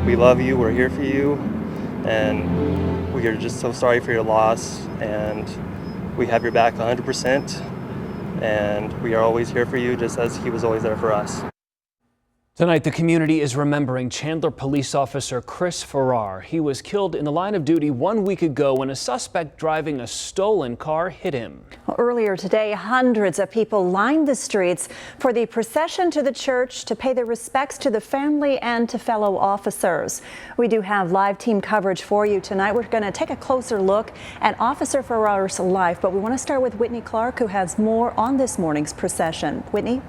We love you, we're here for you, and we are just so sorry for your loss, and we have your back 100%, and we are always here for you just as he was always there for us. Tonight, the community is remembering Chandler Police Officer Chris Farrar. He was killed in the line of duty 1 week ago when a suspect driving a stolen car hit him. Earlier today, hundreds of people lined the streets for the procession to the church to pay their respects to the family and to fellow officers. We do have live team coverage for you tonight. We're going to take a closer look at Officer Ferrar's life, but we want to start with Whitney Clark, who has more on this morning's procession. Whitney?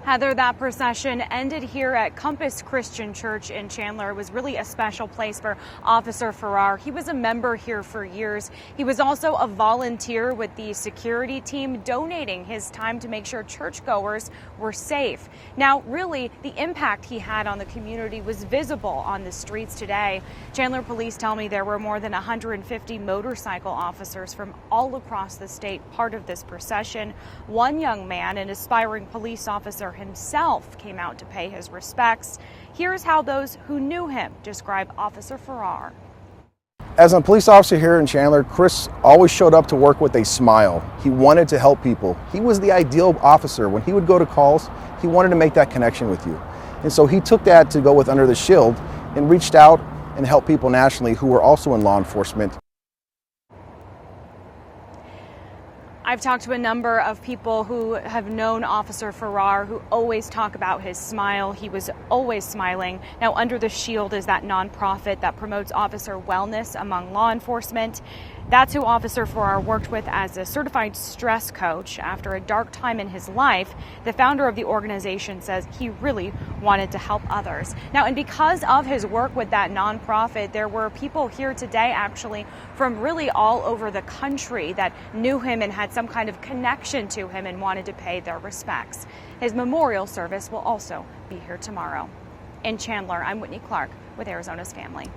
Heather, that procession ended here at Compass Christian Church in Chandler. It was really a special place for Officer Ferrar. He was a member here for years. He was also a volunteer with the security team, donating his time to make sure churchgoers were safe. Now, really, the impact he had on the community was visible on the streets today. Chandler police tell me there were more than 150 motorcycle officers from all across the state part of this procession. One young man, an aspiring police officer himself, came out to pay his respects. Here's how those who knew him describe Officer Ferrar. As a police officer here in Chandler, Chris always showed up to work with a smile. He wanted to help people. He was the ideal officer. When he would go to calls, he wanted to make that connection with you. And so he took that to go with Under the Shield and reached out and helped people nationally who were also in law enforcement. I've talked to a number of people who have known Officer Ferrar who always talk about his smile. He was always smiling. Now, Under the Shield is that nonprofit that promotes officer wellness among law enforcement. That's who Officer Ferrar worked with as a certified stress coach. After a dark time in his life, the founder of the organization says he really wanted to help others. Now, and because of his work with that nonprofit, there were people here today actually from really all over the country that knew him and had some kind of connection to him and wanted to pay their respects. His memorial service will also be here tomorrow. In Chandler, I'm Whitney Clark with Arizona's Family.